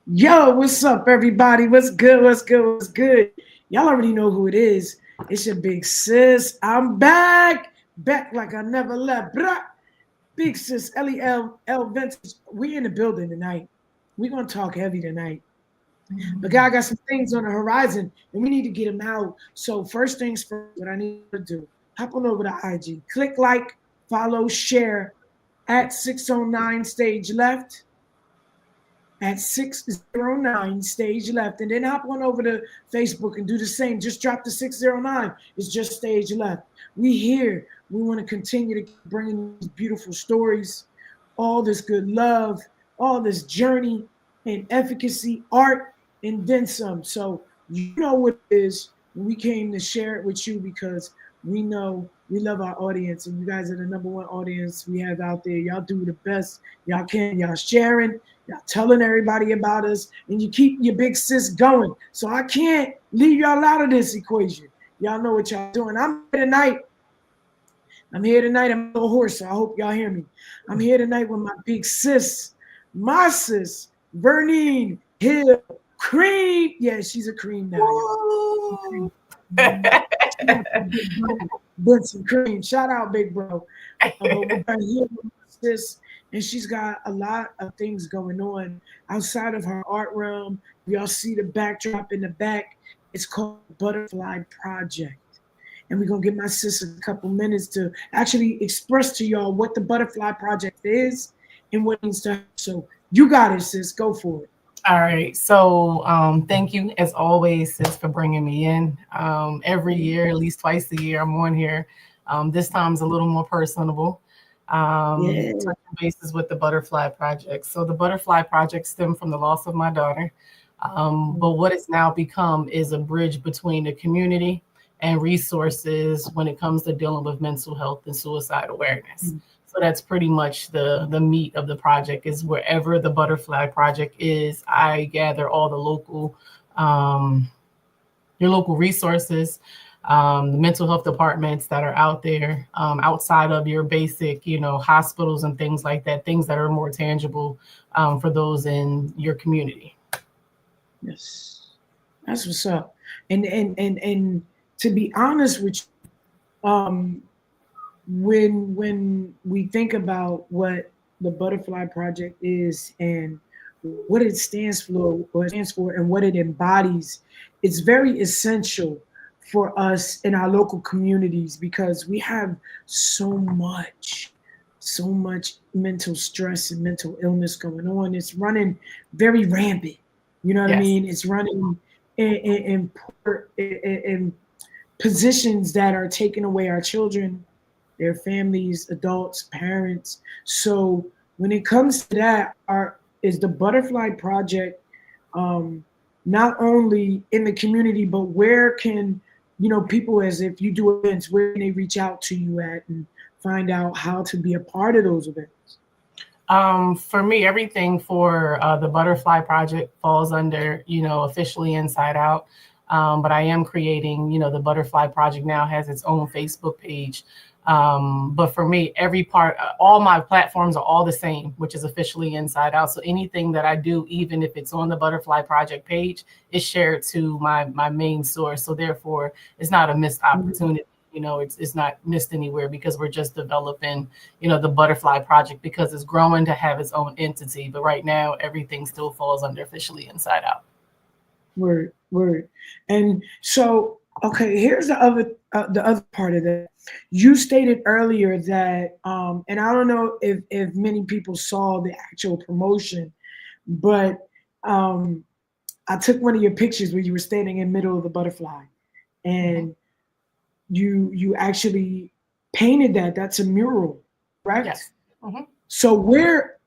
Yo, what's up, everybody? What's good? What's good? What's good? Y'all already know who it is. It's your big sis. I'm back like I never left. Bruh. Big sis, L Vintage. We in the building tonight. We're gonna talk heavy tonight. But God got some things on the horizon, and we need to get them out. So first things first, what I need to do, hop on over to IG, click like, follow, share at 609 Stage Left. At 609 Stage Left, and then hop on over to Facebook and do the same. Just drop the 609. It's just Stage Left. We here. We want to continue to bring these beautiful stories, all this good love, all this journey and efficacy, art, and then some. So you know what it is. We came to share it with you because we know we love our audience, and you guys are the number one audience we have out there. Y'all do the best y'all can. Y'all sharing, y'all telling everybody about us, and you keep your big sis going. So I can't leave y'all out of this equation. Y'all know what y'all doing. I'm here tonight. I'm a little hoarse, so I hope y'all hear me. I'm here tonight with my big sis, my sis, Vernine Hill Cream. Yeah, she's a cream now. Benson Cream. Shout out, big bro. We're here with my sis, and she's got a lot of things going on outside of her art realm. Y'all see the backdrop in the back. It's called Butterfly Project. And we're going to give my sis a couple minutes to actually express to y'all what the Butterfly Project is and what it needs to happen. So you got it, sis. Go for it. All right. So thank you, as always, sis, for bringing me in. Every year, at least twice a year, I'm on here. This time's a little more personable. Touching bases with the Butterfly Project. So the Butterfly Project stemmed from the loss of my daughter. But what it's now become is a bridge between the community and resources when it comes to dealing with mental health and suicide awareness. So that's pretty much the meat of the project. Is wherever the Butterfly Project is, I gather all the local your local resources, the mental health departments that are out there, outside of your basic, hospitals and things like that, things that are more tangible for those in your community. Yes, that's what's up. And to be honest with you, when we think about what the Butterfly Project is and what it stands for and what it embodies, it's very essential for us in our local communities because we have so much mental stress and mental illness going on. It's running very rampant. You know what I mean? It's running in positions that are taking away our children, their families, adults, parents. So when it comes to that, is the Butterfly Project not only in the community, but where can people, as if you do events, where can they reach out to you at and find out how to be a part of those events? For me, everything for the Butterfly Project falls under, officially Inside Out. But I am creating, the Butterfly Project now has its own Facebook page. But for me, all my platforms are all the same, which is officially Inside Out. So anything that I do, even if it's on the Butterfly Project page, is shared to my main source. So therefore, it's not a missed opportunity. It's not missed anywhere because we're just developing, the Butterfly Project because it's growing to have its own entity. But right now, everything still falls under officially Inside Out. Word. And so, okay, here's the other part of that. You stated earlier that, and I don't know if many people saw the actual promotion, but I took one of your pictures where you were standing in the middle of the butterfly, and you actually painted that. That's a mural, right? Yes. So where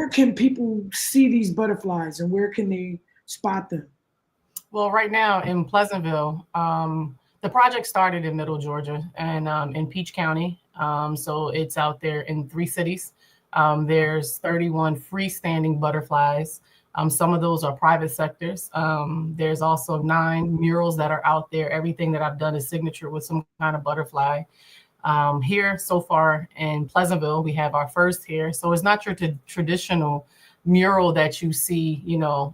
can people see these butterflies, and where can they spot them? Well, right now in Pleasantville, the project started in Middle Georgia and in Peach County. So it's out there in 3 cities. There's 31 freestanding butterflies. Some of those are private sectors. There's also 9 murals that are out there. Everything that I've done is signature with some kind of butterfly. Here so far in Pleasantville, we have our first here. So it's not your traditional mural that you see,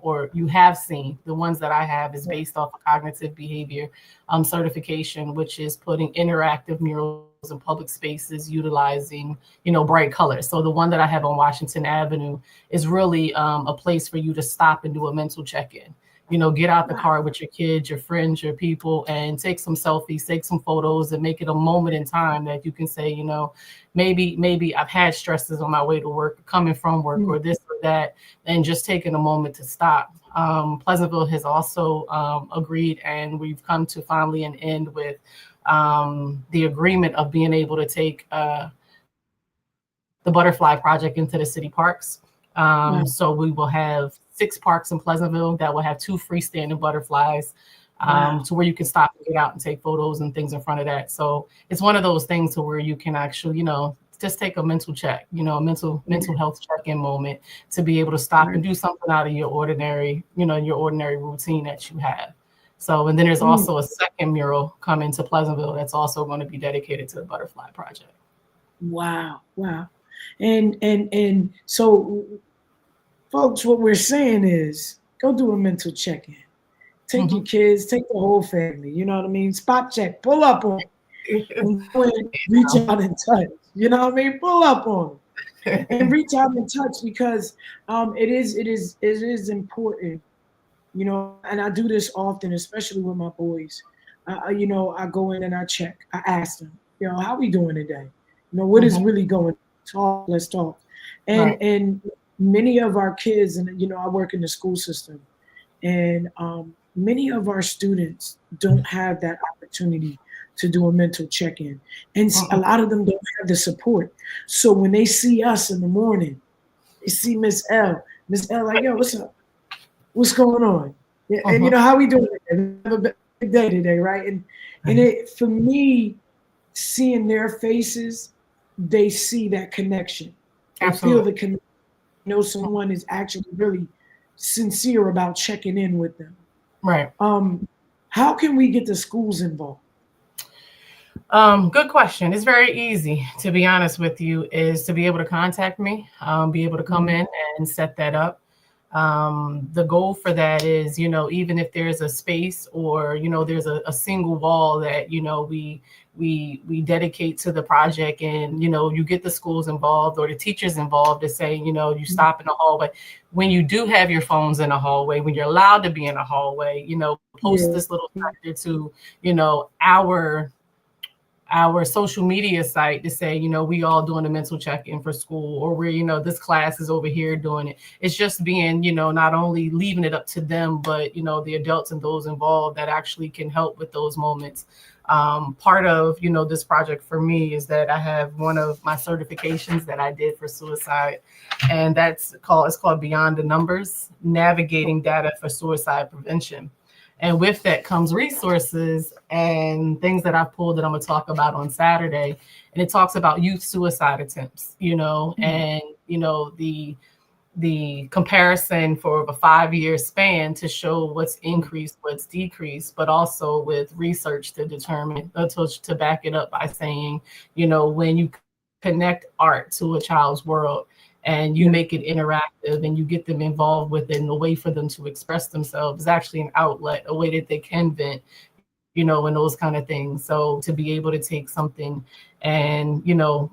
or you have seen, the ones that I have is based off of cognitive behavior certification, which is putting interactive murals in public spaces utilizing, bright colors. So the one that I have on Washington Avenue is really a place for you to stop and do a mental check-in. Get out the car with your kids, your friends, your people, and take some selfies, take some photos, and make it a moment in time that you can say, maybe I've had stresses on my way to work, coming from work, or this or that, and just taking a moment to stop. Pleasantville has also agreed, and we've come to finally an end with the agreement of being able to take the Butterfly Project into the city parks. So we will have 6 parks in Pleasantville that will have 2 freestanding butterflies to where you can stop and get out and take photos and things in front of that. So it's one of those things to where you can actually, just take a mental check, a mental health check-in moment to be able to stop and do something out of your ordinary, your ordinary routine that you have. So, and then there's also a second mural coming to Pleasantville that's also going to be dedicated to the Butterfly Project. Wow. And so, folks, what we're saying is go do a mental check-in. Take your kids, take the whole family, you know what I mean? Spot check, pull up on it, and reach out and touch, you know what I mean? Pull up on it and reach out and touch, because it is important, and I do this often, especially with my boys. I go in and I check, I ask them, how we doing today? What is really going on? Let's talk. And many of our kids, and I work in the school system, and many of our students don't have that opportunity to do a mental check-in, and a lot of them don't have the support. So when they see us in the morning, they see Miss L like, yo, what's up? What's going on? And how we doing today? We have a big day today, right? And it, for me, seeing their faces, they see that connection. Absolutely. I feel the connection. Someone is actually really sincere about checking in with them. Right. How can we get the schools involved? Good question. It's very easy, to be honest with you, is to be able to contact me, be able to come in and set that up. The goal for that is, even if there's a space or, there's a single wall that, we dedicate to the project, and, you get the schools involved or the teachers involved to say, you stop in the hallway. When you do have your phones in the hallway, when you're allowed to be in the hallway, post this little factor to, our social media site to say, we all doing a mental check-in for school, or where, this class is over here doing it. It's just being, not only leaving it up to them, but, the adults and those involved that actually can help with those moments. Part of, this project for me is that I have one of my certifications that I did for suicide, and it's called Beyond the Numbers, Navigating Data for Suicide Prevention. And with that comes resources and things that I've pulled that I'm going to talk about on Saturday. And it talks about youth suicide attempts, and, the comparison for a 5-year span to show what's increased, what's decreased, but also with research to determine, to back it up by saying, when you connect art to a child's world, and you make it interactive and you get them involved with it, and a way for them to express themselves is actually an outlet, a way that they can vent, and those kind of things. So to be able to take something and,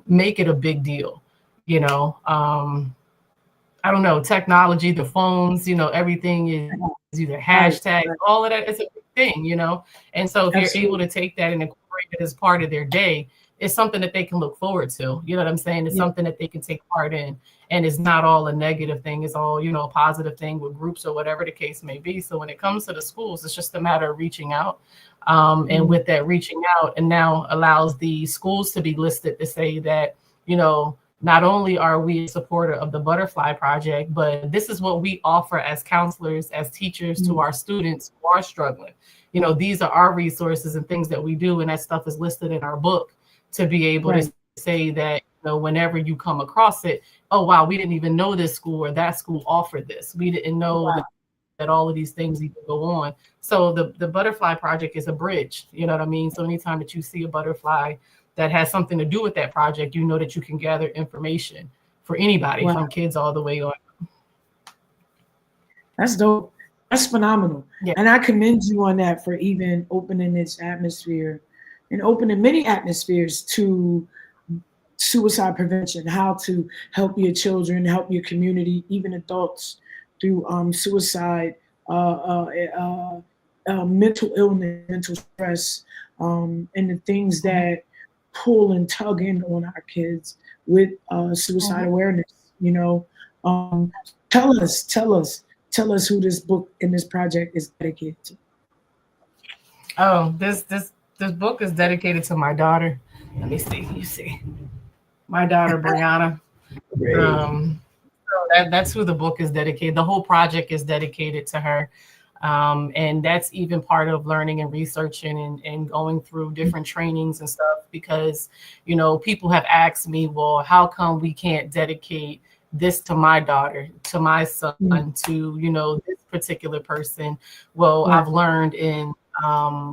make it a big deal, I don't know, technology, the phones, everything is either hashtag, all of that is a big thing, And so if you're able to take that and incorporate it as part of their day, it's something that they can look forward to. You know what I'm saying? It's something that they can take part in. And it's not all a negative thing. It's all, a positive thing with groups or whatever the case may be. So when it comes to the schools, it's just a matter of reaching out. And with that reaching out, and now allows the schools to be listed to say that, not only are we a supporter of the Butterfly Project, but this is what we offer as counselors, as teachers to our students who are struggling. These are our resources and things that we do. And that stuff is listed in our book to be able to say that, whenever you come across it, oh, wow, we didn't even know this school or that school offered this. We didn't know that all of these things even go on. So the Butterfly Project is a bridge, you know what I mean? So anytime that you see a butterfly that has something to do with that project, that you can gather information for anybody from kids all the way on. That's dope. That's phenomenal. Yeah. And I commend you on that for even opening this atmosphere and opening many atmospheres to suicide prevention, how to help your children, help your community, even adults through suicide, mental illness, mental stress, and the things that pull and tug in on our kids with suicide awareness. You know, tell us, tell us who this book and this project is dedicated to. Oh, this book is dedicated to my daughter. Let me see. You see, my daughter Brianna. Great. So that's who the book is dedicated. The whole project is dedicated to her. And that's even part of learning and researching and going through different trainings and stuff, because, you know, people have asked me, well, how come we can't dedicate this to my daughter, to my son, to, you know, this particular person? Well, I've learned in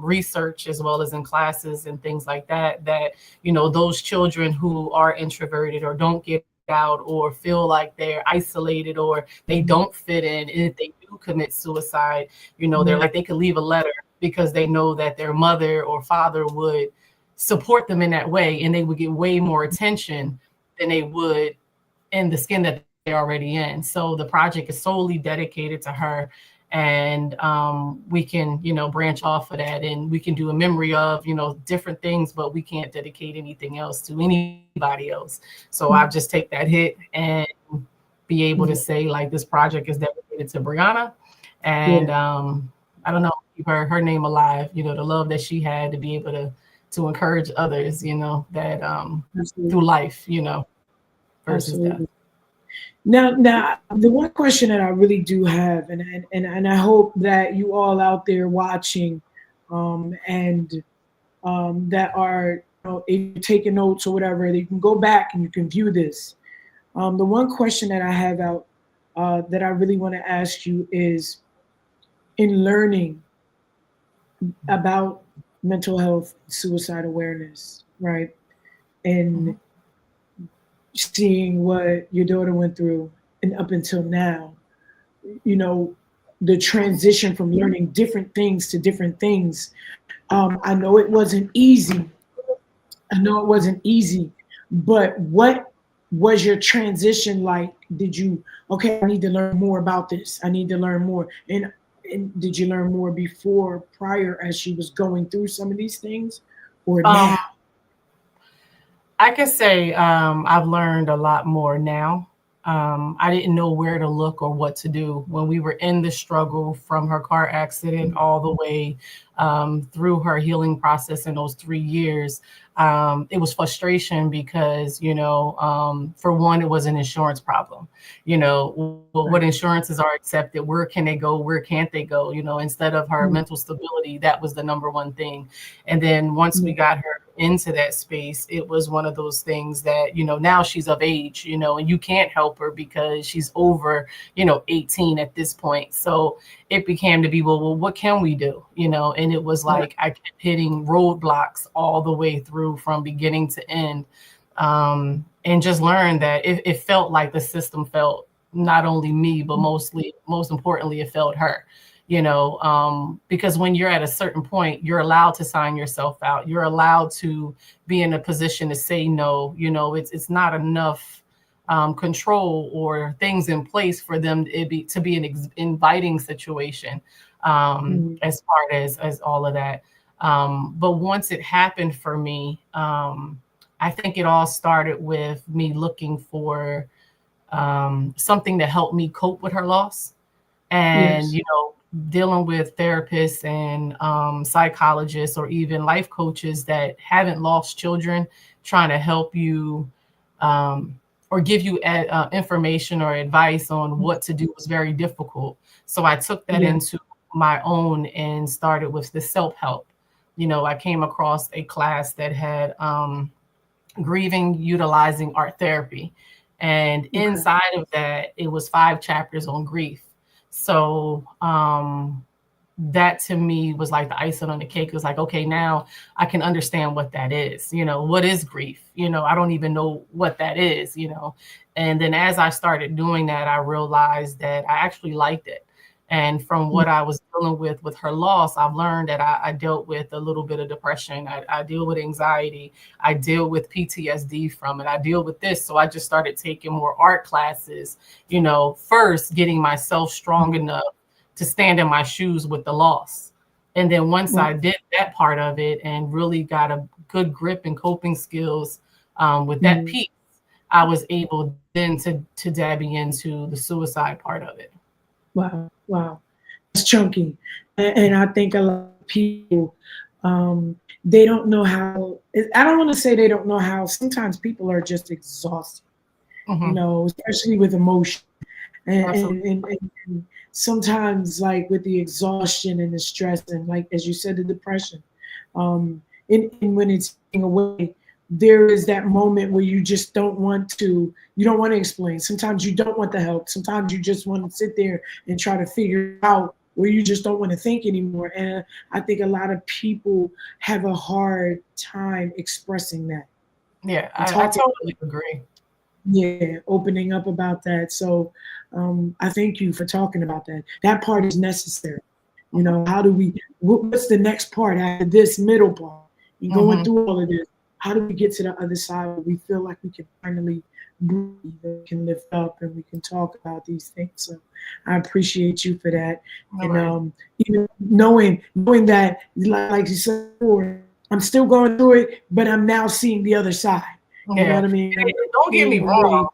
research as well as in classes and things like that, that, you know, those children who are introverted or don't get out or feel like they're isolated or they don't fit in, and if they do commit suicide, you know, they're like, they could leave a letter because they know that their mother or father would support them in that way, and they would get way more attention than they would in the skin that they're already in. So the project is solely dedicated to her. And we can, you know, branch off of that, and we can do a memory of, you know, different things, but we can't dedicate anything else to anybody else. So I'll just take that hit and be able to say, like, this project is dedicated to Brianna. And I don't know, keep her name alive, you know, the love that she had to be able to encourage others, you know, that through life, you know, versus death. Now, the one question that I really do have, and I hope that you all out there watching, and that are, you know, if you're taking notes or whatever, you can go back and you can view this. The one question that I have out that I really want to ask you is, in learning about mental health, suicide awareness, right, and seeing what your daughter went through and up until now, you know, the transition from learning different things to different things. I know it wasn't easy. But what was your transition like? Did you, okay, I need to learn more about this. I need to learn more. And did you learn more before, prior, as she was going through some of these things, or now? I could say I've learned a lot more now. I didn't know where to look or what to do when we were in the struggle from her car accident all the way through her healing process in those 3 years. It was frustration because, you know, for one, it was an insurance problem. You know, what insurances are accepted, where can they go, where can't they go? You know, instead of her mental stability, that was the number one thing. And then once we got her into that space, it was one of those things that, you know, now she's of age, you know, and you can't help her because she's over, you know, 18 at this point. So it became to be, well, what can we do? You know, and it was like, I kept hitting roadblocks all the way through from beginning to end. And just learned that it felt like the system felt not only me, but most importantly, it felt her. You know, because when you're at a certain point, you're allowed to sign yourself out. You're allowed to be in a position to say no. You know, it's not enough control or things in place for them to be an inviting situation as far as all of that. But once it happened for me, I think it all started with me looking for something to help me cope with her loss. And, you know, dealing with therapists and psychologists or even life coaches that haven't lost children, trying to help you or give you information or advice on what to do was very difficult. So I took that into my own and started with the self-help. You know, I came across a class that had grieving utilizing art therapy. And inside of that, it was 5 chapters on grief. So that to me was like the icing on the cake. It was like, okay, now I can understand what that is. You know, what is grief? You know, I don't even know what that is, you know. And then as I started doing that, I realized that I actually liked it. And from what I was dealing with her loss, I've learned that I dealt with a little bit of depression. I deal with anxiety. I deal with PTSD from it. I deal with this. So I just started taking more art classes, first getting myself strong enough to stand in my shoes with the loss. And then once I did that part of it and really got a good grip and coping skills with that piece, I was able then to dabby into the suicide part of it. Wow. That's chunky. And I think a lot of people, they don't know how, I don't want to say they don't know how, sometimes people are just exhausted, especially with emotion. And sometimes like with the exhaustion and the stress and like, as you said, the depression, and when it's taking away, there is that moment where you just you don't want to explain. Sometimes you don't want the help. Sometimes you just want to sit there and try to figure out where you just don't want to think anymore. And I think a lot of people have a hard time expressing that. Yeah, I totally agree. Yeah, opening up about that. So I thank you for talking about that. That part is necessary. How do what's the next part after this middle part? And going through all of this, how do we get to the other side where we feel like we can finally breathe, and we can lift up, and we can talk about these things? So I appreciate you for that. And knowing that, like you said before, I'm still going through it, but I'm now seeing the other side. You know what I mean? Don't get me wrong.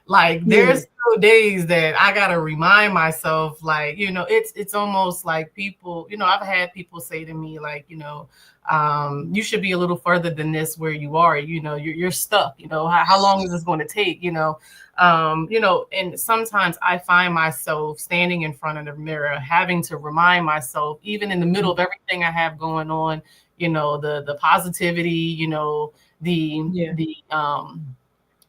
Like there's still days that I gotta remind myself, like, it's almost like people, I've had people say to me, like, you should be a little further than this where you are, you're stuck, how long is this going to take, and sometimes I find myself standing in front of the mirror, having to remind myself, even in the middle of everything I have going on, the positivity,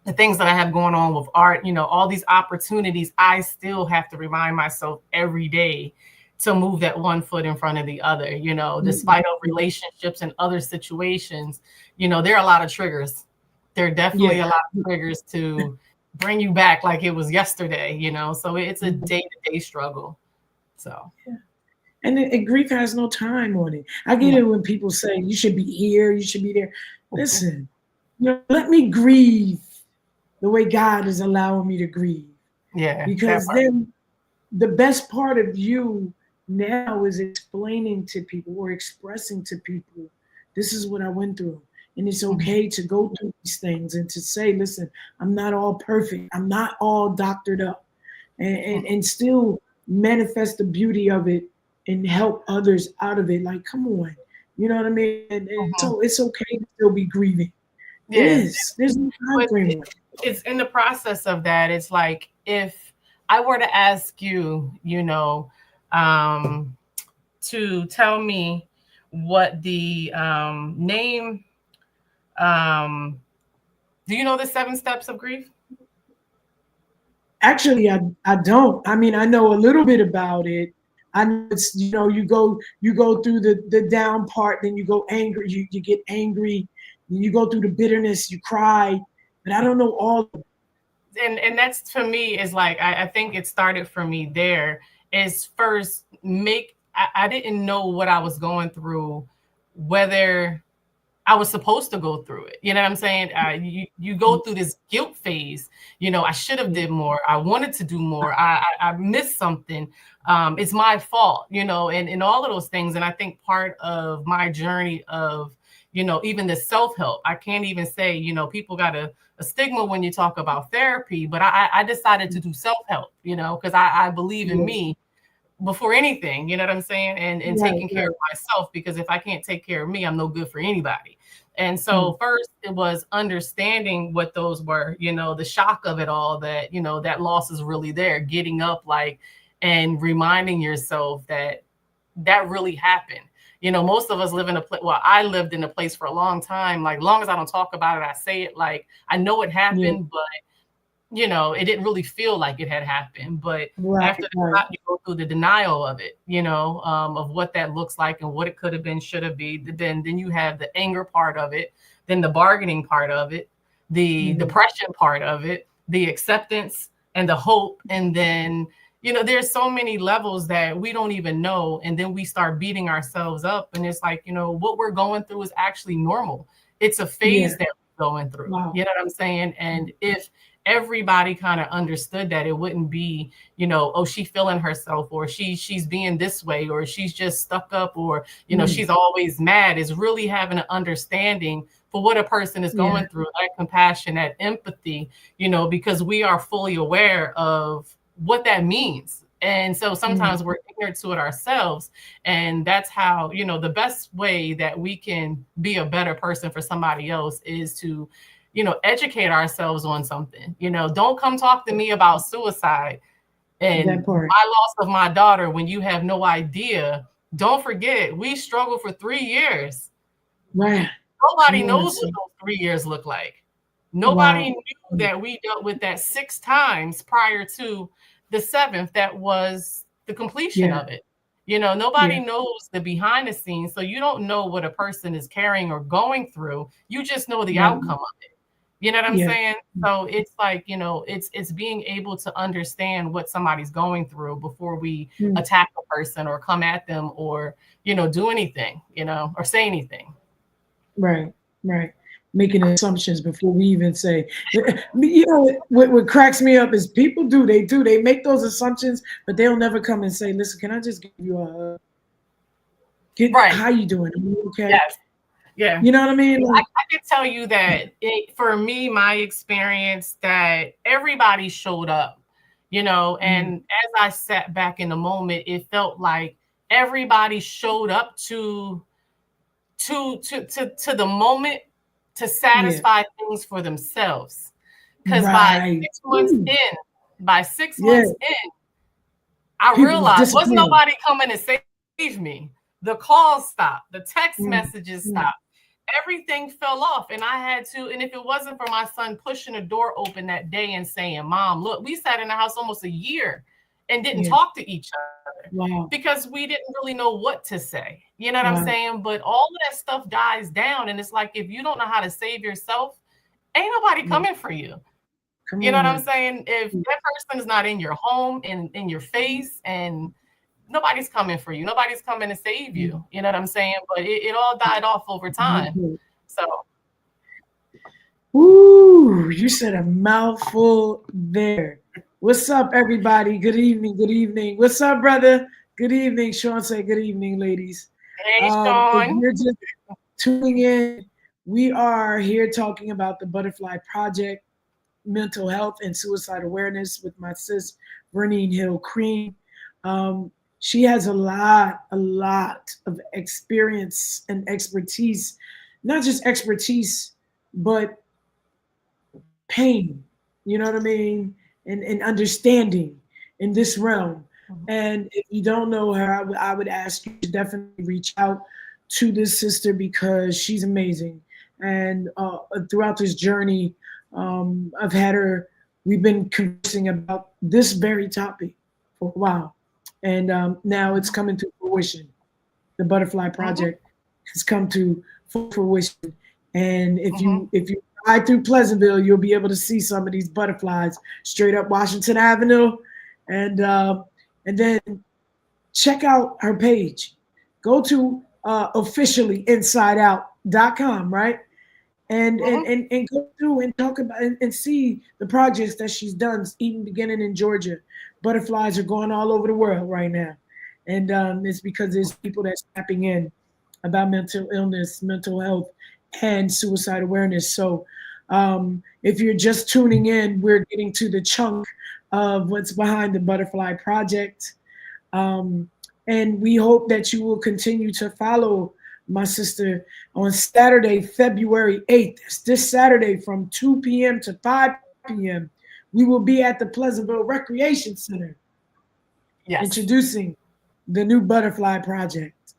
the things that I have going on with art, all these opportunities, I still have to remind myself every day to move that one foot in front of the other, despite of relationships and other situations, there are a lot of triggers. There are definitely a lot of triggers to bring you back like it was yesterday, so it's a day-to-day struggle. So. And grief has no time on it. I get it when people say you should be here, you should be there. Listen, let me grieve the way God is allowing me to grieve. Yeah. Because then the best part of you now is explaining to people or expressing to people, this is what I went through. And it's okay to go through these things and to say, listen, I'm not all perfect. I'm not all doctored up. And still manifest the beauty of it and help others out of it. Like, come on. You know what I mean? And so it's okay to still be grieving. It is. There's no time frame. It's in the process of that. It's like if I were to ask you, to tell me what the name, do you know the 7 steps of grief? Actually, I don't. I mean, I know a little bit about it. I know it's, you go through the down part, then you go angry, you get angry, then you go through the bitterness, you cry, but I don't know all of it. And that's, for me, is like, I think it started for me there is first I didn't know what I was going through, whether I was supposed to go through it. You know what I'm saying? You go through this guilt phase. I should have did more. I wanted to do more. I missed something. It's my fault, and all of those things. And I think part of my journey of, even the self-help, I can't even say, people got a stigma when you talk about therapy, but I decided to do self-help, because I believe in me before anything, you know what I'm saying? And taking care of myself, because if I can't take care of me, I'm no good for anybody. And so first it was understanding what those were, the shock of it all, that, that loss is really there, getting up, and reminding yourself that really happened. Most of us live in a place, well, I lived in a place for a long time. Like, long as I don't talk about it, I say it, like, I know it happened, but it didn't really feel like it had happened. But after that, you go through the denial of it, of what that looks like and what it could have been, should have been. Then you have the anger part of it, then the bargaining part of it, the depression part of it, the acceptance and the hope. And then, there's so many levels that we don't even know. And then we start beating ourselves up. And it's like, what we're going through is actually normal. It's a phase that we're going through. Wow. You know what I'm saying? And if everybody kind of understood that, it wouldn't be, oh, she's feeling herself, or she's being this way, or she's just stuck up, or, she's always mad. Is really having an understanding for what a person is going through, that compassion, that empathy, because we are fully aware of what that means. And so sometimes we're ignorant to it ourselves. And that's how, the best way that we can be a better person for somebody else is to, educate ourselves on something. Don't come talk to me about suicide and my loss of my daughter when you have no idea. Don't forget, we struggled for 3 years. Right. Nobody knows what those 3 years look like. Nobody knew that we dealt with that 6 times prior to the 7th. That was the completion of it. Nobody knows the behind the scenes. So you don't know what a person is carrying or going through. You just know the outcome of it. You know what I'm saying? So it's like, it's being able to understand what somebody's going through before we attack a person or come at them or, do anything, or say anything. Right. Making assumptions before we even say, what cracks me up is people they make those assumptions, but they'll never come and say, listen, can I just give you a how you doing? Are you okay? Yes. Yeah. You know what I mean? Like, I can tell you that for me, my experience, that everybody showed up, and as I sat back in the moment, it felt like everybody showed up to the moment to satisfy things for themselves. Because by 6 months in, I realized wasn't nobody coming to save me. The calls stopped, the text messages stopped. Everything fell off, and I had to. And if it wasn't for my son pushing the door open that day and saying, "Mom, look," we sat in the house almost a year and didn't talk to each other because we didn't really know what to say. You know what I'm saying? But all of that stuff dies down, and it's like, if you don't know how to save yourself, ain't nobody coming for you. You know what I'm saying? If that person's not in your home, in your face, and nobody's coming for you. Nobody's coming to save you. You know what I'm saying? But it all died off over time. So. Ooh, you said a mouthful there. What's up, everybody? Good evening. What's up, brother? Good evening. Sean, say good evening, ladies. Hey, Sean. If you're just tuning in, we are here talking about the Butterfly Project, mental health and suicide awareness with my sis, Vernine Hill Cream. She has a lot of experience and expertise, not just expertise, but pain, you know what I mean? And understanding in this realm. And if you don't know her, I would ask you to definitely reach out to this sister because she's amazing. And throughout this journey, I've had her, we've been conversing about this very topic for a while. And now it's coming to fruition. The Butterfly Project has come to full fruition. And if you ride through Pleasantville, you'll be able to see some of these butterflies straight up Washington Avenue. And then check out her page. Go to officiallyinsideout.com, right? And go through and talk about and see the projects that she's done, even beginning in Georgia. Butterflies are going all over the world right now. And it's because there's people that's tapping in about mental illness, mental health, and suicide awareness. So if you're just tuning in, we're getting to the chunk of what's behind the Butterfly Project. And we hope that you will continue to follow my sister on Saturday, February 8th. It's this Saturday from 2 p.m. to 5 p.m. We will be at the Pleasantville Recreation Center introducing the new Butterfly Project.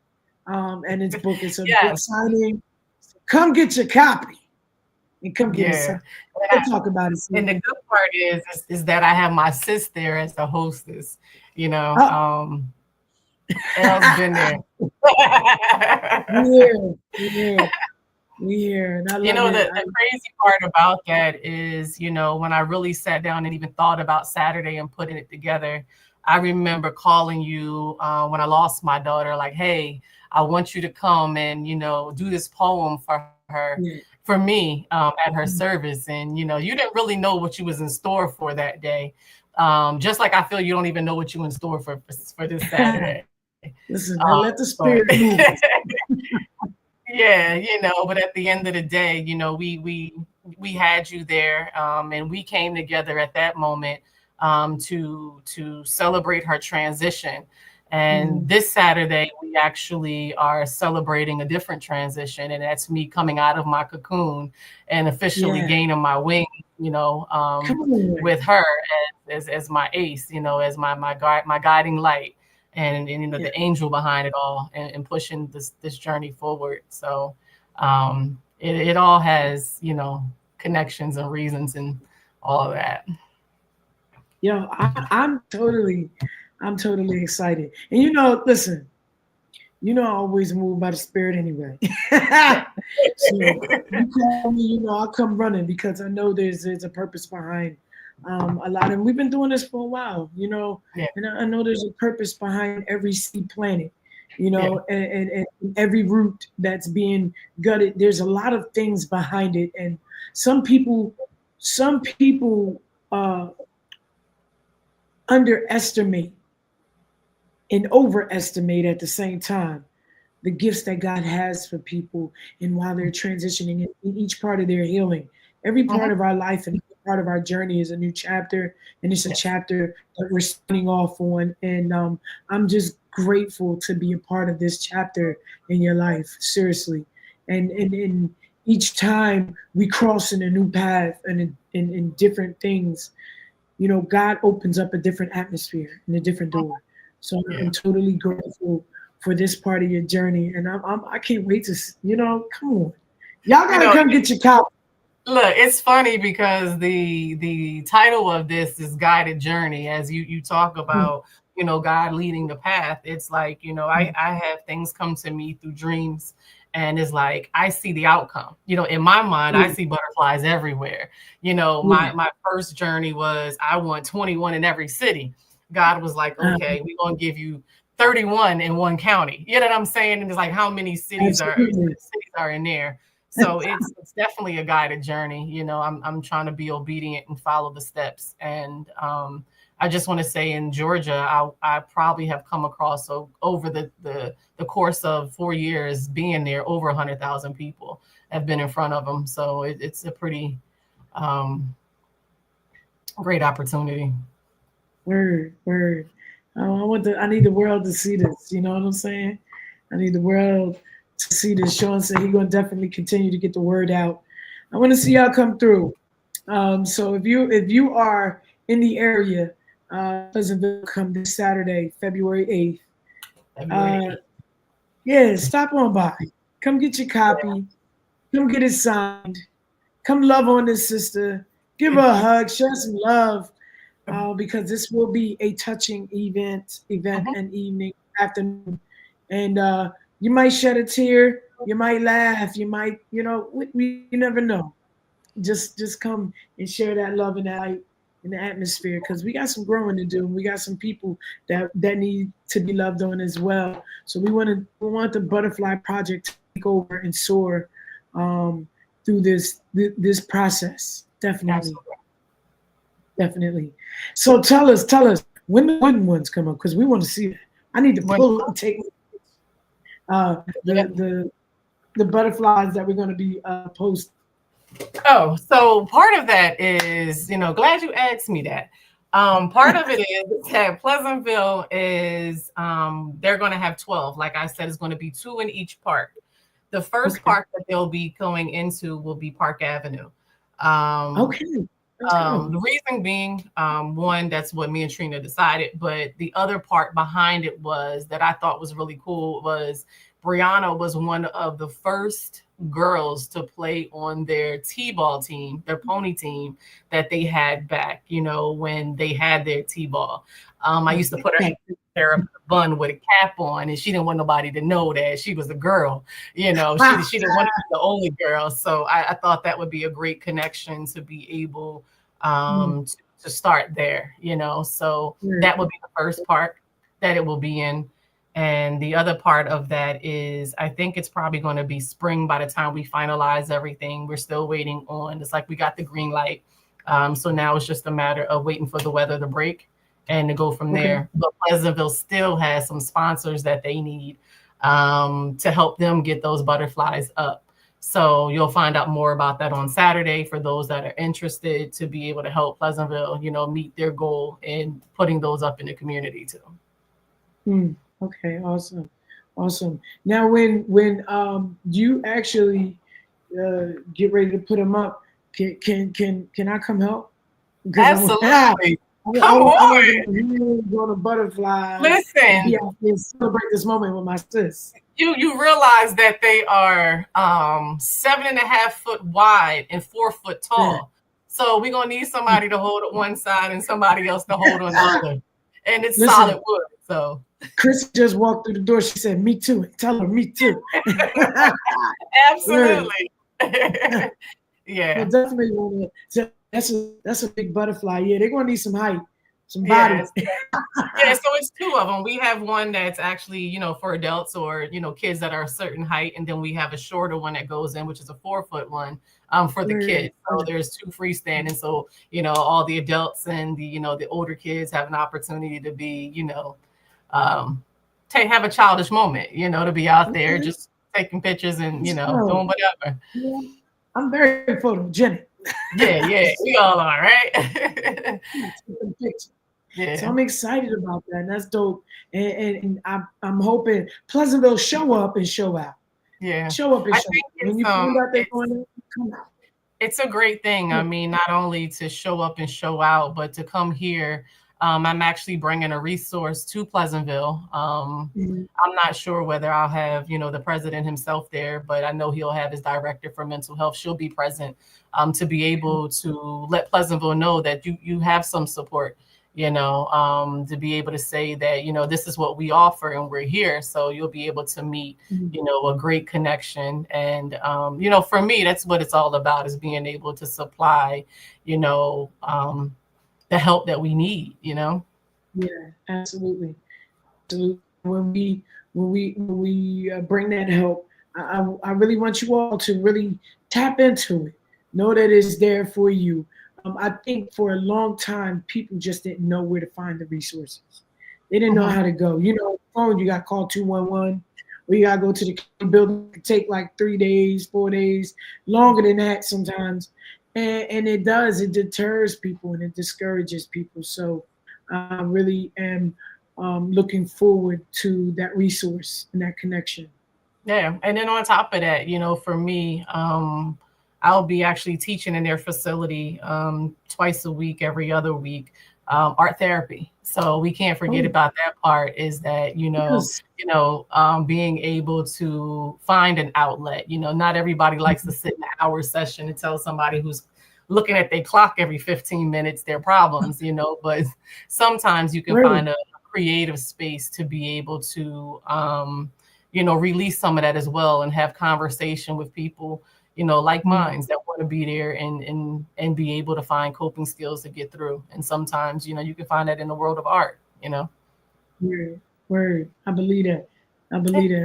And its book is a book signing. So come get your copy and come get it. We'll talk about it soon. And the good part is that I have my sis there as the hostess. Elle's been there. We here. And I love the crazy part about that is, when I really sat down and even thought about Saturday and putting it together, I remember calling you when I lost my daughter, like, hey, I want you to come and, do this poem for her, Yeah. for me, at her service. And, you didn't really know what you was in store for that day. Just like I feel you don't even know what you in store for this Saturday. Listen, man, let the But spirit move. yeah, but at the end of the day, we had you there, and we came together at that moment to celebrate her transition. And this Saturday, we actually are celebrating a different transition, and that's me coming out of my cocoon and officially gaining my wings, with her as my ace, as my guiding light, and the angel behind it all, and pushing this journey forward. So it all has connections and reasons and all of that. Yo, I'm totally excited. And listen, I always move by the spirit anyway. So you call me, I'll come running because I know there's a purpose behind a lot. And we've been doing this for a while, and I know there's a purpose behind every seed planted, and every root that's being gutted. There's a lot of things behind it. And some people underestimate and overestimate at the same time the gifts that God has for people and while they're transitioning in each part of their healing. Every part of our life and every part of our journey is a new chapter, and it's a chapter that we're starting off on. And I'm just grateful to be a part of this chapter in your life, seriously. And each time we cross in a new path and in different things, God opens up a different atmosphere and a different door. So I'm totally grateful for this part of your journey, and I can't wait to, come on, y'all gotta come get your copy. Look, it's funny because the title of this is Guided Journey. As you talk about, God leading the path. It's like, I have things come to me through dreams. And it's like, I see the outcome, in my mind, I see butterflies everywhere. My first journey was, I want 21 in every city. God was like, okay, we're going to give you 31 in one county. You know what I'm saying? And it's like, how many cities are in there? So it's definitely a guided journey. I'm trying to be obedient and follow the steps. And I just want to say, in Georgia, I probably have come across, over the course of 4 years being there, over 100,000 people have been in front of them. So it's a pretty great opportunity. Word. I need the world to see this. You know what I'm saying? I need the world to see this. Sean said he's gonna definitely continue to get the word out. I want to see y'all come through. So if you are in the area, Pleasantville, come this Saturday, February 8th. Yeah, stop on by. Come get your copy. Come get it signed. Come love on this sister. Give her a hug. Show her some love. Because this will be a touching event and evening, afternoon. And you might shed a tear. You might laugh. You might, you never know. Just come and share that love and that in the atmosphere, because we got some growing to do. We got some people that need to be loved on as well. So we want the Butterfly Project to take over and soar through this process. Definitely. So tell us when the wooden ones come up, because we want to see that. I need to pull and take the butterflies that we're going to be posting. Oh, so part of that is, glad you asked me that. Part of it is that Pleasantville is, they're going to have 12. Like I said, it's going to be 2 in each park. The first park that they'll be going into will be Park Avenue. The reason being, one, that's what me and Trina decided, but the other part behind it was that I thought was really cool was Brianna was one of the first girls to play on their T-ball team, their pony team that they had back, when they had their T-ball. I used to put her hair up in a bun with a cap on, and she didn't want nobody to know that she was a girl. She didn't want to be the only girl. So I thought that would be a great connection to be able to to start there, so that would be the first part that it will be in. And the other part of that is, I think it's probably going to be spring by the time we finalize everything. We're still waiting on, it's like we got the green light. So now it's just a matter of waiting for the weather to break and to go from there. But Pleasantville still has some sponsors that they need to help them get those butterflies up. So you'll find out more about that on Saturday for those that are interested to be able to help Pleasantville, meet their goal in putting those up in the community too. Okay, awesome. Now, when you actually get ready to put them up, can I come help? Absolutely. Come on. Go to butterfly. Listen, celebrate this moment with my sis. You realize that they are 7.5 foot wide and 4 foot tall. Yeah. So we're gonna need somebody to hold on one side and somebody else to hold on the other. And it's solid wood. So Chris just walked through the door. She said, "Me too." Tell her, "Me too." Absolutely. Yeah. Well, definitely want to. That's a big butterfly. Yeah, they're gonna need some height, some bodies. Yeah, so it's two of them. We have one that's actually, for adults or kids that are a certain height, and then we have a shorter one that goes in, which is a 4 foot one for the kids. So there's two freestanding. So all the adults and the older kids have an opportunity to be have a childish moment, to be out there just taking pictures and doing whatever. Yeah. I'm very photogenic. Yeah, we all are, right? Yeah. So I'm excited about that. And that's dope. And I'm hoping Pleasantville show up and show out. Yeah. Show up and show out. When you find out they're going to come out. It's a great thing. I mean, not only to show up and show out, but to come here. I'm actually bringing a resource to Pleasantville. I'm not sure whether I'll have, the president himself there, but I know he'll have his director for mental health. She'll be present to be able to let Pleasantville know that you have some support, to be able to say that, this is what we offer and we're here. So you'll be able to meet, a great connection. And, for me, that's what it's all about, is being able to supply, the help that we need, Yeah, absolutely. When we bring that help, I really want you all to really tap into it. Know that it's there for you. I think for a long time, people just didn't know where to find the resources. They didn't know how to go. Phone, you got to call 211, or you got to go to the building. It could take like 3 days, 4 days, longer than that sometimes. And it deters people and it discourages people. So I really am looking forward to that resource and that connection. Yeah. And then on top of that, for me, I'll be actually teaching in their facility twice a week, every other week, art therapy. So we can't forget about that part, is that, being able to find an outlet. Not everybody likes to sit in an hour session and tell somebody who's looking at their clock every 15 minutes their problems, but sometimes you can find a creative space to be able to, release some of that as well and have conversation with people, like minds that want to be there and be able to find coping skills to get through. And sometimes, you can find that in the world of art, Word. I believe that.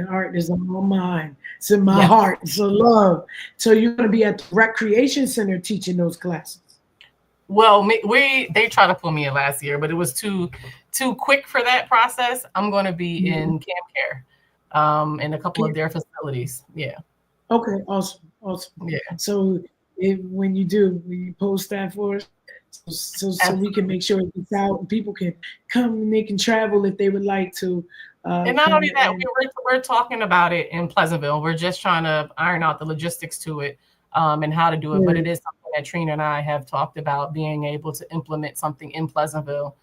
Art is on my mind. It's in my heart. It's a love. So you're going to be at the Recreation Center teaching those classes? Well, they tried to pull me in last year, but it was too quick for that process. I'm going to be in Camp Care in a couple of their facilities. Yeah. Okay. Awesome. Yeah. So when you post that for us, so we can make sure it's out and people can come and they can travel if they would like to. And not only that, we're talking about it in Pleasantville. We're just trying to iron out the logistics to it and how to do it. But it is something that Trina and I have talked about, being able to implement something in Pleasantville.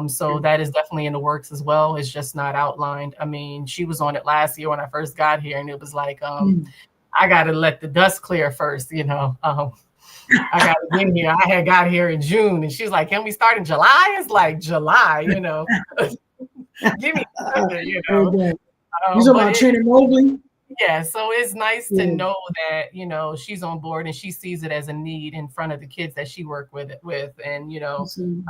So that is definitely in the works as well. It's just not outlined. I mean, she was on it last year when I first got here, and it was like, I got to let the dust clear first, I got to get here. I had got here in June, and she's like, can we start in July? It's like July, Give me something, You talking about Trina Mobley? Yeah, so it's nice to Yeah. know that, she's on board and she sees it as a need in front of the kids that she work with. And, Absolutely.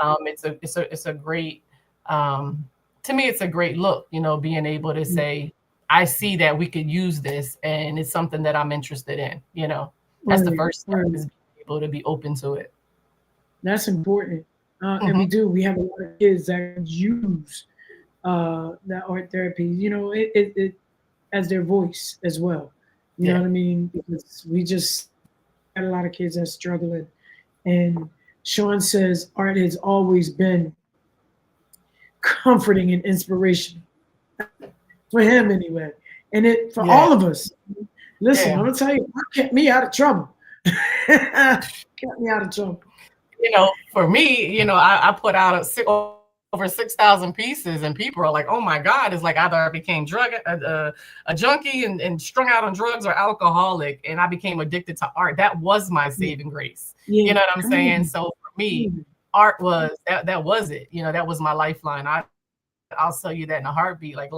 it's a great, to me, it's a great look, being able to say, I see that we could use this and it's something that I'm interested in. That's the Right, first step, right. is being able to be open to it. That's important. And Hmm. we have a lot of kids that use that art therapy, it as their voice as well. You know Yeah. what I mean? Because we just had a lot of kids that's struggling. And Sean says art has always been comforting and inspirational for him anyway. And it for Yeah. all of us. Listen, I'm Yeah. gonna tell you, art kept me out of trouble. Kept me out of trouble. For me, I put out over 6,000 pieces, and people are like, "Oh my God!" It's like either I became a junkie and strung out on drugs, or alcoholic, and I became addicted to art. That was my Yeah, saving grace. yeah. You know what I'm Come saying? on. So for me, Come art was that was it. That was my lifeline. I'll tell you that in a heartbeat. Like,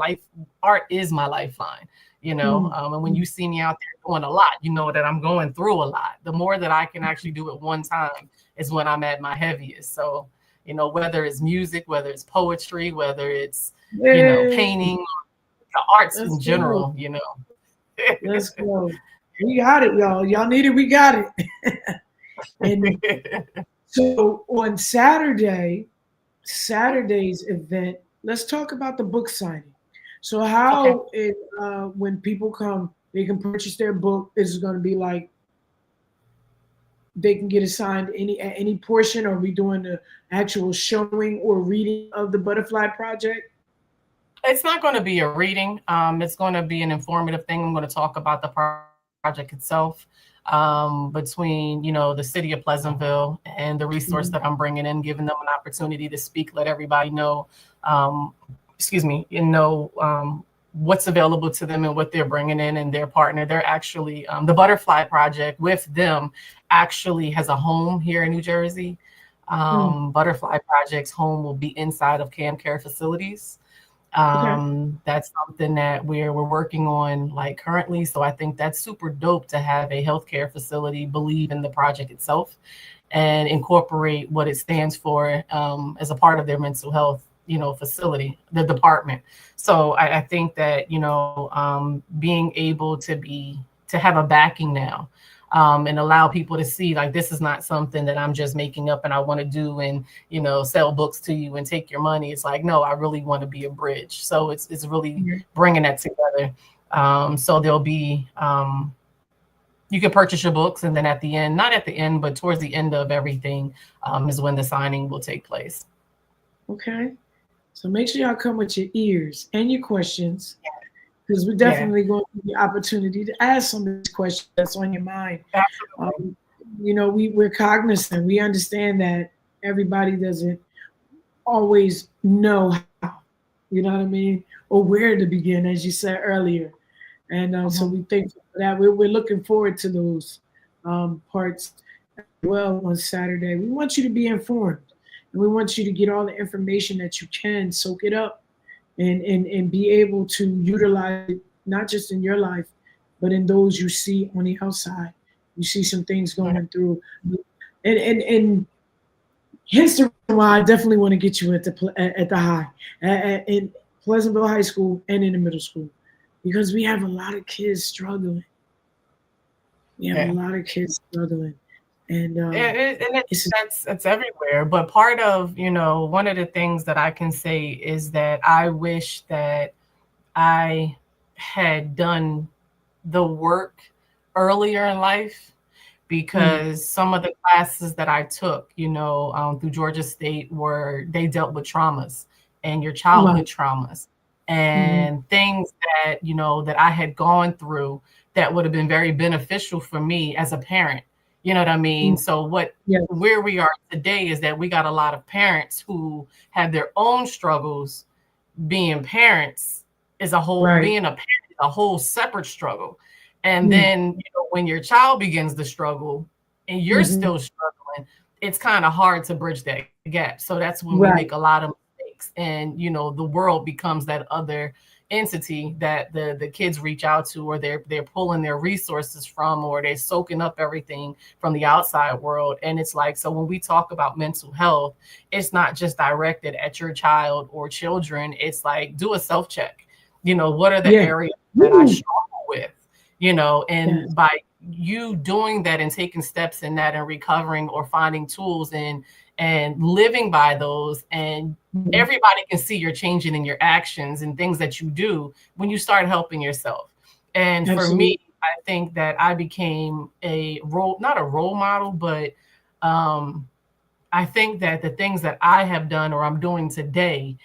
art is my lifeline. on. And when you see me out there doing a lot, you know that I'm going through a lot. The more that I can actually do it one time is when I'm at my heaviest. So, whether it's music, whether it's poetry, whether it's, Hey, painting, the arts let's in go. general. Let's go. We got it, y'all. Y'all need it. We got it. And so on Saturday's event, let's talk about the book signing. So Okay. when people come, they can purchase their book. Is it going to be like they can get assigned at any portion? Are we doing the actual showing or reading of the Butterfly Project? It's not going to be a reading. It's going to be an informative thing. I'm going to talk about the project itself, between, the city of Pleasantville and the resource Mhm. that I'm bringing in, giving them an opportunity to speak, let everybody know, excuse me, what's available to them and what they're bringing in, and their partner. They're actually, the Butterfly Project with them actually has a home here in New Jersey. Mm. Butterfly Project's home will be inside of Cam Care facilities. Okay. That's something that we're working on, like, currently. So I think that's super dope to have a healthcare facility believe in the project itself and incorporate what it stands for, as a part of their mental health, facility, the department. So I think that, being able to have a backing now, and allow people to see, like, this is not something that I'm just making up and I want to do and, sell books to you and take your money. It's like, no, I really want to be a bridge. So it's really Yeah. bringing that together. So there'll be, you can purchase your books, and then at the end, not at the end, but towards the end of everything, is when the signing will take place. Okay. So make sure y'all come with your ears and your questions, because we're Yeah, definitely going to give you the opportunity to ask some of these questions that's on your mind. absolutely. Um, we're cognizant. We understand that everybody doesn't always know how, you know what I mean, or where to begin, as you said earlier. And so Mhm. we thank you for that. We're looking forward to those parts as well on Saturday. We want you to be informed, and we want you to get all the information that you can, soak it up, and be able to utilize it, not just in your life, but in those you see on the outside. You see some things Yeah. going through. And hence the reason why I definitely want to get you at the high, in Pleasantville High School and in the middle school, because we have a lot of kids struggling. We have a Yeah. lot of kids struggling, and And it's it's everywhere. But part of, one of the things that I can say is that I wish that I had done the work earlier in life, mm, because some of the classes that I took, through Georgia State, they dealt with traumas and your right. childhood traumas Mm-hmm. and things that, that I had gone through that would have been very beneficial for me as a parent. You know what I mean? Mm, So yes. where we are today is that we got a lot of parents who have their own struggles. Being parents is Right. being a parent is a whole separate struggle. And Mm, then, when your child begins to struggle and you're mm-hmm. still struggling, it's kind of hard to bridge that gap. So that's when we Right. make a lot of mistakes. breaks, and the world becomes that other entity that the kids reach out to, or they're pulling their resources from, or they're soaking up everything from the outside world. And it's like, so when we talk about mental health, it's not just directed at your child or children. It's like, do a self check. What are the areas that I struggle with? And by you doing that and taking steps in that and recovering or finding tools and living by those, and everybody can see you're changing in your actions and things that you do when you start helping yourself. And for me, I think that I became not a role model, but I think that the things that I have done or I'm doing today,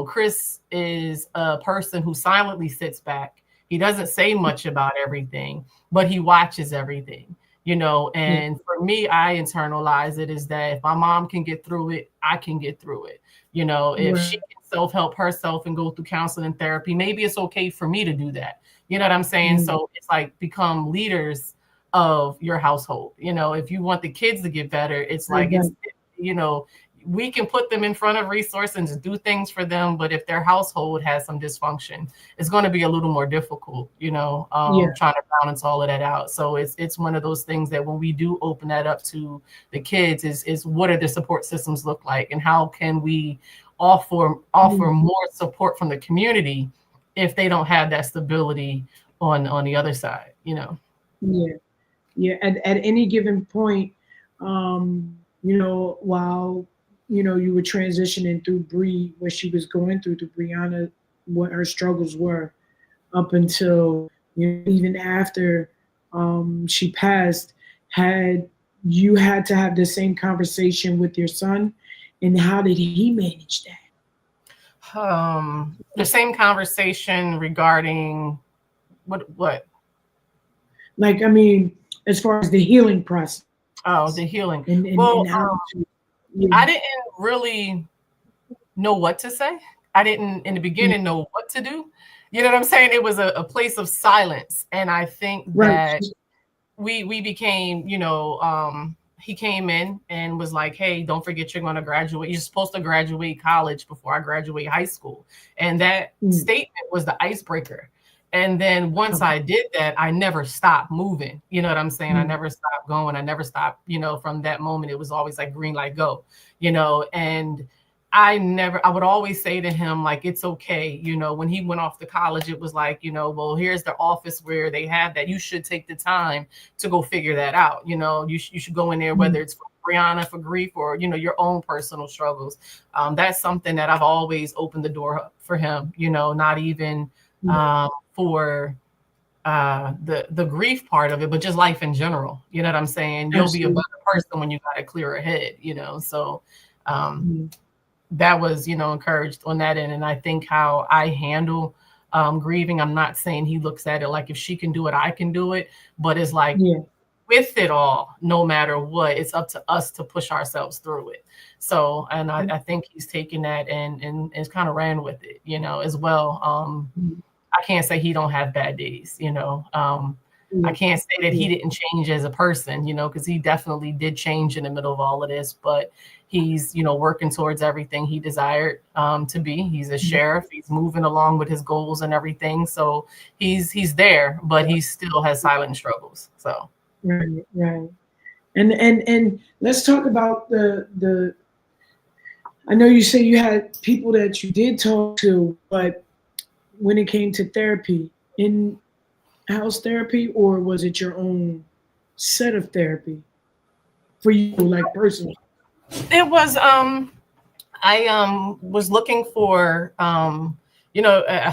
Chris is a person who silently sits back. He doesn't say much about everything, but he watches everything, and for me, I internalize it is that if my mom can get through it, I can get through it. If she can self-help herself and go through counseling and therapy, maybe it's okay for me to do that. You know what I'm saying? So it's like, become leaders of your household. If you want the kids to get better, it's like, we can put them in front of resources and do things for them. But if their household has some dysfunction, it's going to be a little more difficult, trying to balance all of that out. So it's one of those things that when we do open that up to the kids is what are the support systems look like, and how can we offer more support from the community if they don't have that stability on the other side, Yeah. At any given point, while you were transitioning through Bree, what she was going through Brianna, what her struggles were up until even after she passed, had to have the same conversation with your son, and how did he manage that? The same conversation regarding what? Like, I mean, as far as the healing process. Oh, the healing. And I didn't really know what to say. I didn't in the beginning know what to do. You know what I'm saying? It was a place of silence. And I think that we became, he came in and was like, hey, don't forget you're going to graduate. You're supposed to graduate college before I graduate high school. And that statement was the icebreaker. And then once I did that, I never stopped moving. You know what I'm saying? I never stopped going. I never stopped, from that moment. It was always like green light, go, and I would always say to him, like, it's okay. When he went off to college, it was like, well, here's the office where they have that. You should take the time to go figure that out. You should go in there, whether it's for Brianna, for grief, or, your own personal struggles. That's something that I've always opened the door for him, not even for the grief part of it, but just life in general. You know what I'm saying? You'll be a better person when you got a clearer head, so that was, encouraged on that end. And I think how I handle grieving, I'm not saying he looks at it like, if she can do it, I can do it, but it's like, with it all, no matter what, it's up to us to push ourselves through it. So, and I think he's taken that and kind of ran with it, as well. I can't say he don't have bad days, I can't say that he didn't change as a person, because he definitely did change in the middle of all of this, but he's, working towards everything he desired to be. He's a sheriff. He's moving along with his goals and everything. So he's there, but he still has silent struggles. So. Right. And let's talk about the I know you say you had people that you did talk to, but when it came to therapy, in-house therapy, or was it your own set of therapy for you, like personally? It was I was looking for I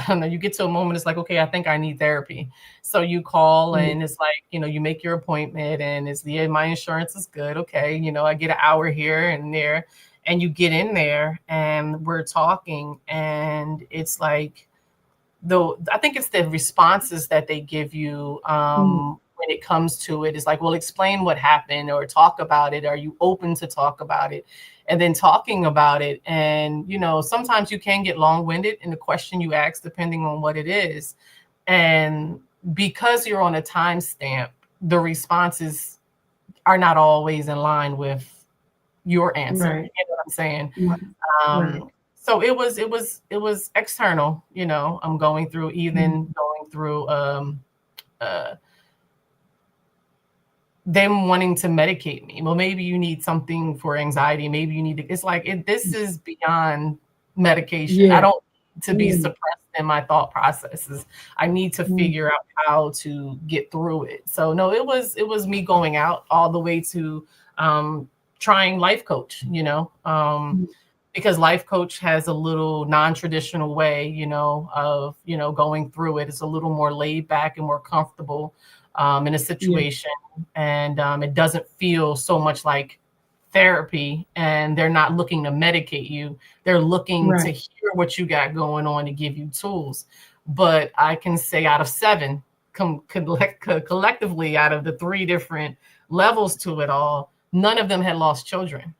don't know, you get to a moment, it's like, okay, I think I need therapy. So you call and it's like, you make your appointment and it's my insurance is good. Okay. I get an hour here and there, and you get in there and we're talking, and it's like, I think it's the responses that they give you when it comes to it. Is like, well, explain what happened or talk about it. Are you open to talk about it? And then talking about it. And, sometimes you can get long-winded in the question you ask, depending on what it is. And because you're on a timestamp, the responses are not always in line with your answer. Right. You know what I'm saying? Right. So it was external, you know. I'm going through, even going through uh them wanting to medicate me. Well, maybe you need something for anxiety. Maybe you need to, it's like this is beyond medication. I Yeah. don't need to be Mm. suppressed in my thought processes. I need to Mm. figure out how to get through it. So no, it was me going out all the way to trying life coach, you know. Mm. Because life coach has a little non-traditional way, you know, of, you know, going through it. It's a little more laid back and more comfortable in a Yeah. situation. And it doesn't feel so much like therapy, and they're not looking to medicate you. They're looking to Right. hear what you got going on to give you tools. But I can say out of seven, collectively, out of the three different levels to it all, none of them had lost children.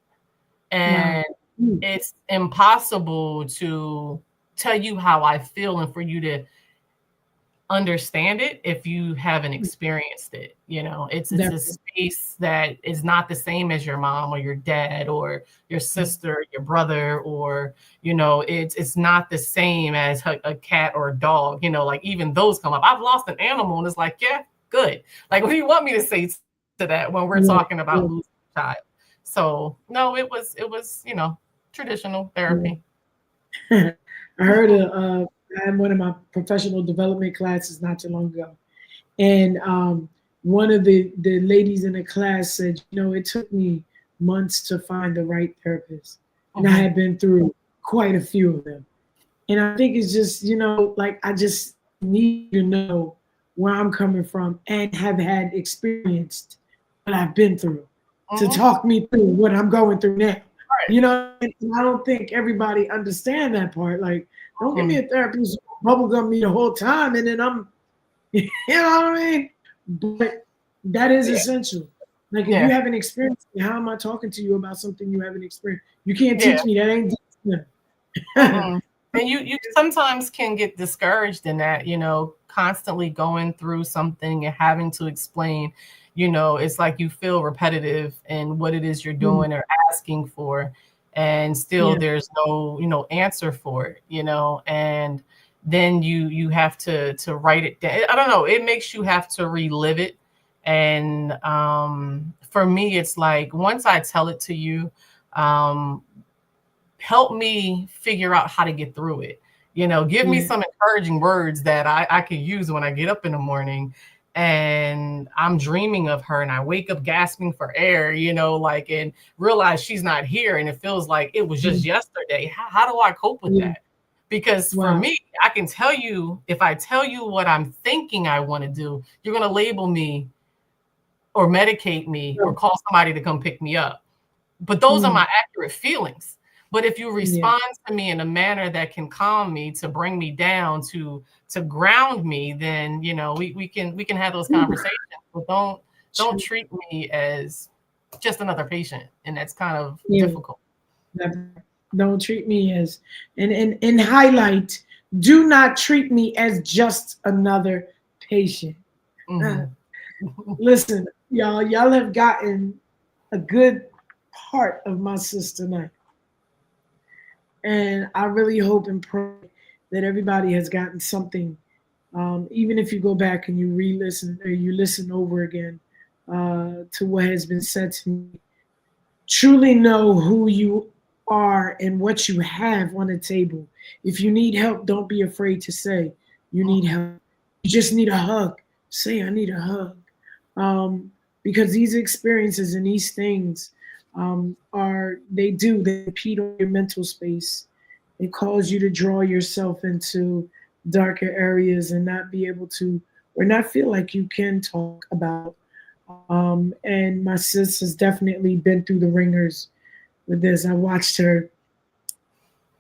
Wow. And Mm. it's impossible to tell you how I feel and for you to understand it if you haven't experienced it. You know, it's a Definitely. space that is not the same as your mom or your dad or your sister, your brother, or, you know, it's not the same as a cat or a dog. You know, like even those come up. I've lost an animal, and it's like, yeah, good. Like, what do you want me to say to that when we're Yeah. talking about Yeah. losing a child? So no, it was, you know, traditional Yeah. therapy. I heard I had one of my professional development classes not too long ago, and one of the ladies in the class said, you know, it took me months to find the right therapist, and I Hmm. had been through quite a few of them. And I think it's just, you know, like I just need to know where I'm coming from and have had experienced what I've been through to Hmm. talk me through what I'm going through now. Right. You know, and I don't think everybody understand that part. Like, don't give me Mhm. a therapist bubblegum me the whole time, and then I'm, you know what I mean? But that is Yeah. essential. Like, if you Yeah. haven't experienced it, how am I talking to you about something you haven't experienced? You can't Yeah. teach me that ain't deep. Mm-mm. And you sometimes can get discouraged in that, you know, constantly going through something and having to explain, you know, it's like you feel repetitive in what it is you're Mm. doing or asking for, and still Yeah. there's no, you know, answer for it, you know, and then you have to write it down. I don't know, it makes you have to relive it. And for me, it's like once I tell it to you, um, help me figure out how to get through it. You know, give me Yeah. some encouraging words that I can use when I get up in the morning and I'm dreaming of her and I wake up gasping for air, you know, like, and realize she's not here. And it feels like it was just Mm. yesterday. How do I cope with Yeah. that? Because for Wow. me, I can tell you, if I tell you what I'm thinking I want to do, you're going to label me or medicate me or Right. call somebody to come pick me up. But those are Mm. my accurate feelings. But if you Yeah. respond to me in a manner that can calm me, to bring me down, to ground me, then, you know, we can have those Ooh. conversations. But don't treat me as just another patient, and that's kind of Yeah. difficult. Don't treat me as and highlight. Do not treat me as just another patient. Hmm. Listen, y'all have gotten a good part of my sister tonight, and I really hope and pray that everybody has gotten something. Even if you go back and you re-listen or you listen over again to what has been said to me, truly know who you are and what you have on the table. If you need help, don't be afraid to say you need Hmm. help. You just need a hug. Say, I need a hug. Um, because these experiences and these things they impede on your mental space. It cause you to draw yourself into darker areas and not be able to, or not feel like you can talk about. And my sis has definitely been through the ringers with this. I watched her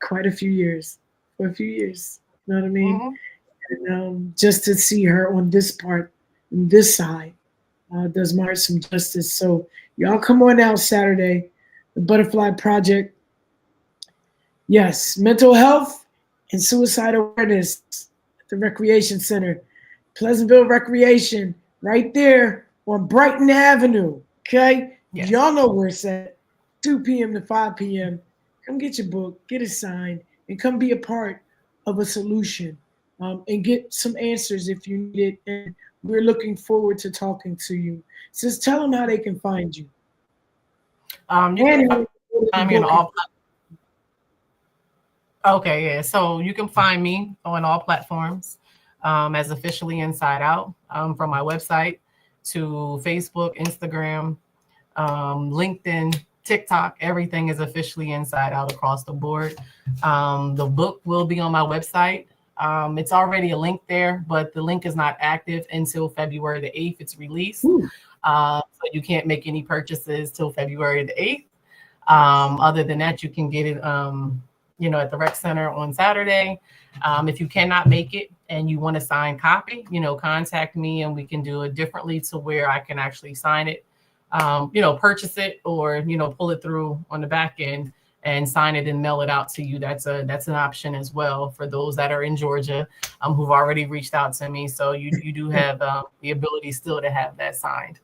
quite a few years, for a few years. You know what I mean? Hmm. And just to see her on this part, on this side, does Mars some justice. So y'all come on out Saturday, the Butterfly Project. Yes, mental health and suicide awareness at the Recreation Center, Pleasantville Recreation, right there on Brighton Avenue. Okay, Yes. y'all know where it's at. 2 p.m. to 5 p.m. Come get your book, get it signed, and come be a part of a solution, and get some answers if you need it. And we're looking forward to talking to you. Just tell them how they can find you. You can find me on all. Okay, yeah. So you can find me on all platforms as Officially Inside Out, from my website to Facebook, Instagram, LinkedIn, TikTok. Everything is Officially Inside Out across the board. The book will be on my website. It's already a link there, but the link is not active until February the 8th. It's released. So you can't make any purchases till February the 8th. Other than that, you can get it at the rec center on Saturday. If you cannot make it and you want a signed copy, contact me and we can do it differently to where I can actually sign it, purchase it, or, pull it through on the back end and sign it and mail it out to you. That's an option as well for those that are in Georgia, who've already reached out to me. So you do have the ability still to have that signed.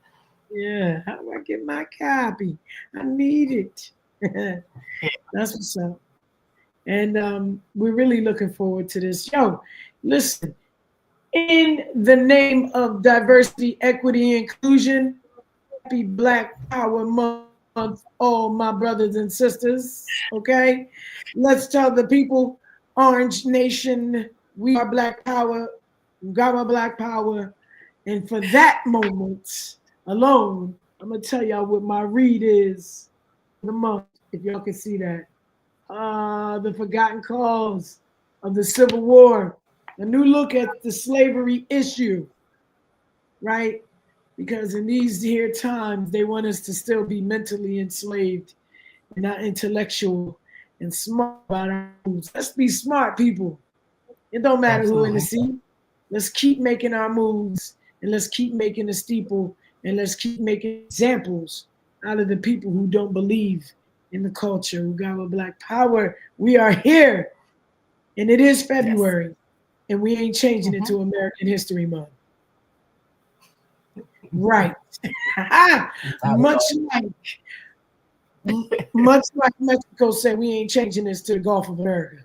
Yeah. How do I get my copy? I need it. Yeah. That's what's up. And we're really looking forward to this. Yo, listen, in the name of diversity, equity, inclusion, happy Black Power Month, all my brothers and sisters. Okay? Let's tell the people, Orange Nation, we are Black Power, Gaga Black Power. And for that moment alone, I'm going to tell y'all what my read is for the month, if y'all can see that. The Forgotten Cause of the Civil War, a new look at the slavery issue, right? Because in these here times, they want us to still be mentally enslaved and not intellectual and smart about our moves. Let's be smart, people. It don't matter who in the seat. Let's keep making our moves, and let's keep making the steeple, and let's keep making examples out of the people who don't believe in the culture. We got a Black Power. We are here, and it is February, and we ain't changing it to American History Month. Right. much like Mexico said, we ain't changing this to the Gulf of America.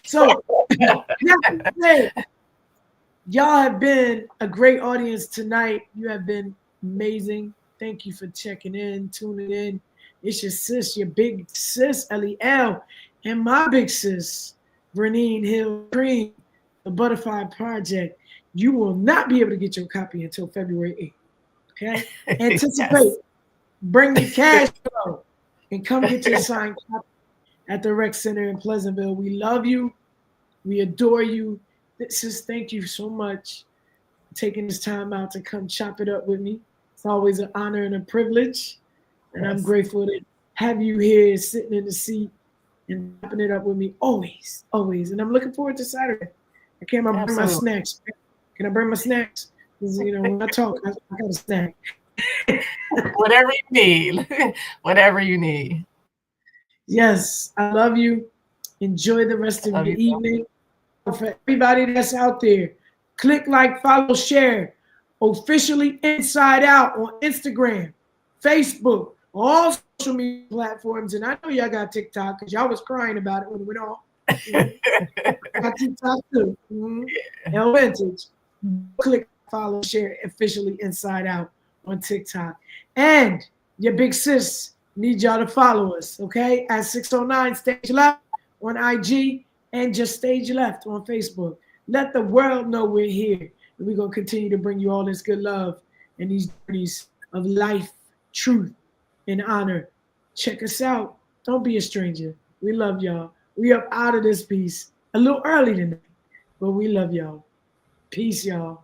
So, y'all have been a great audience tonight. You have been amazing. Thank you for checking in, tuning in. It's your sis, your big sis, Lel, and my big sis, Vernine Hill Green, the Butterfly Project. You will not be able to get your copy until February 8th. Okay? Anticipate. Bring your cash flow and come get your signed copy at the Rec Center in Pleasantville. We love you. We adore you. Sis, thank you so much for taking this time out to come chop it up with me. It's always an honor and a privilege. And I'm grateful to have you here sitting in the seat and chopping it up with me always, always. And I'm looking forward to Saturday. I can't bring my snacks. Can I bring my snacks? Because, when I talk, I got a snack. Whatever you need. Whatever you need. Yes, I love you. Enjoy the rest of the evening. For everybody that's out there, click like, follow, share. Officially Inside Out on Instagram, Facebook, all social media platforms. And I know y'all got TikTok because y'all was crying about it when it went off. I got TikTok too. And Vintage. Click, follow, share. Officially Inside Out on TikTok. And your big sis need y'all to follow us, okay? At 609 StageLeft on IG and just StageLeft on Facebook. Let the world know we're here. And we're going to continue to bring you all this good love and these journeys of life, truth, and honor. Check us out. Don't be a stranger. We love y'all. We up out of this piece a little early tonight, but we love y'all. Peace, y'all.